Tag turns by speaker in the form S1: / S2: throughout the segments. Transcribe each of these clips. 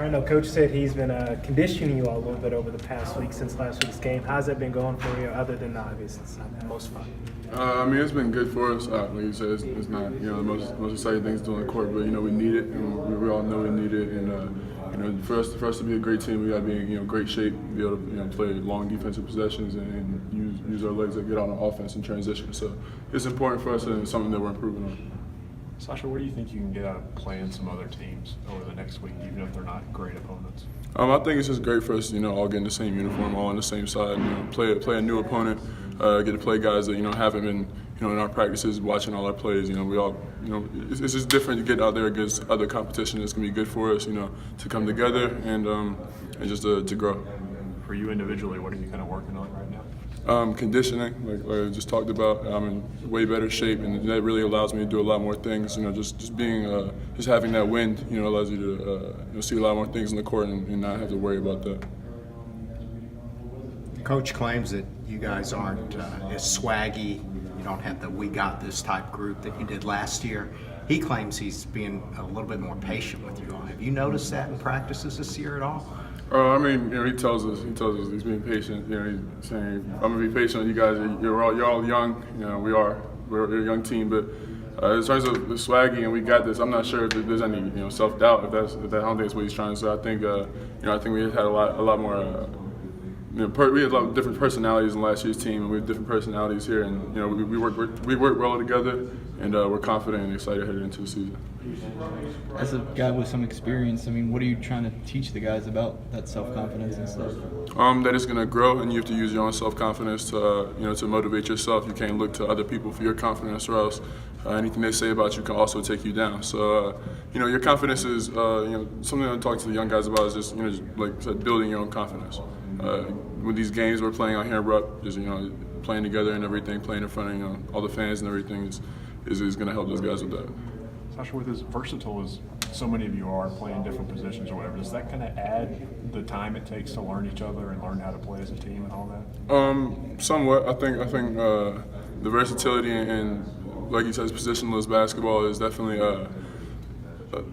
S1: I know Coach said he's been conditioning you all a little bit over the past week since last week's game. How's that been going for you, other than the obvious? It's not the most fun.
S2: I mean, it's been good for us. Like you said, it's not the most exciting things to do on the court, but we need it, and we all know we need it. And for us to be a great team, we got to be in great shape, be able to play long defensive possessions and use our legs to get on offense and transition. So it's important for us, and it's something that we're improving on.
S3: Sasha, what do you think you can get out of playing some other teams over the next week, even if they're not great opponents?
S2: I think it's just great for us, all get in the same uniform, all on the same side, play a new opponent, get to play guys that, haven't been, in our practices, watching all our plays. We all, it's just different to get out there against other competition. It's going to be good for us, to come together and just to grow.
S3: For you individually, what are you kind of working on right now?
S2: Conditioning, like I just talked about. I'm in way better shape, and that really allows me to do a lot more things. Just being, just having that wind, allows you to see a lot more things in the court and not have to worry about that.
S4: Coach claims that you guys aren't as swaggy. You don't have the "we got this" type group that you did last year. He claims he's being a little bit more patient with you all. Have you noticed that in practices this year at all?
S2: He tells us he's being patient. He's saying, "I'm gonna be patient with you guys. You're all young. We're a young team, but in terms of the swaggy and we got this, I'm not sure if there's any self-doubt. I don't think that's what he's trying to say. I think we had a lot more. We had a lot of different personalities in last year's team, and we have different personalities here, and we work well together, and we're confident and excited headed into the season."
S5: As a guy with some experience, what are you trying to teach the guys about that self-confidence and stuff?
S2: That it's going to grow, and you have to use your own self-confidence to to motivate yourself. You can't look to other people for your confidence, or else anything they say about you can also take you down. So your confidence is something I talk to the young guys about is just like I said, building your own confidence. With these games we're playing out here in Rupp, just playing together and everything, playing in front of all the fans and everything is going to help those guys with that.
S3: Sasha, with as versatile as so many of you are, playing different positions or whatever, does that kind of add the time it takes to learn each other and learn how to play as a team and all that?
S2: Somewhat. I think the versatility and like you said, positionless basketball is definitely.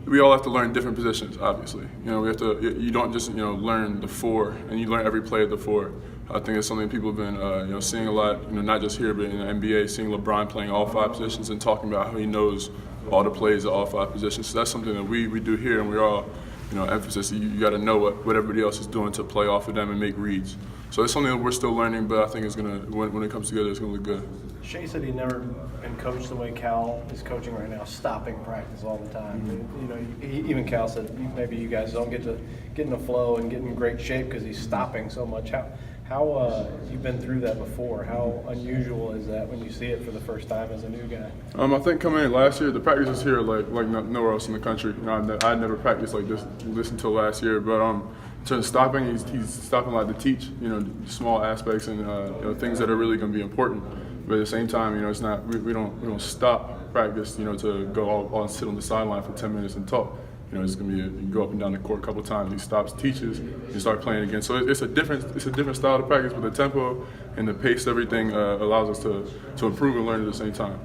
S2: We all have to learn different positions, obviously. We have to. You don't just learn the four, and you learn every play of the four. I think it's something people have been seeing a lot. Not just here, but in the NBA, seeing LeBron playing all five positions and talking about how he knows all the plays of all five positions. So that's something that we do here, and we're all emphasis. You got to know what everybody else is doing to play off of them and make reads. So it's something that we're still learning, but I think it's gonna when it comes together, it's gonna look good.
S1: Shea said he'd never been coached the way Cal is coaching right now, stopping practice all the time. Even Cal said maybe you guys don't get in the flow and get in great shape because he's stopping so much. How you've been through that before? How unusual is that when you see it for the first time as a new guy?
S2: I think coming in last year, the practices here like nowhere else in the country. I never practiced like this until last year, but in terms of stopping, he's stopping a lot to teach, small aspects and things that are really going to be important. But at the same time, it's not we don't stop practice, to go all and sit on the sideline for 10 minutes and talk. It's gonna be you go up and down the court a couple of times. He stops, teaches, and start playing again. So it's a different style to practice, but the tempo and the pace, everything allows us to improve and learn at the same time.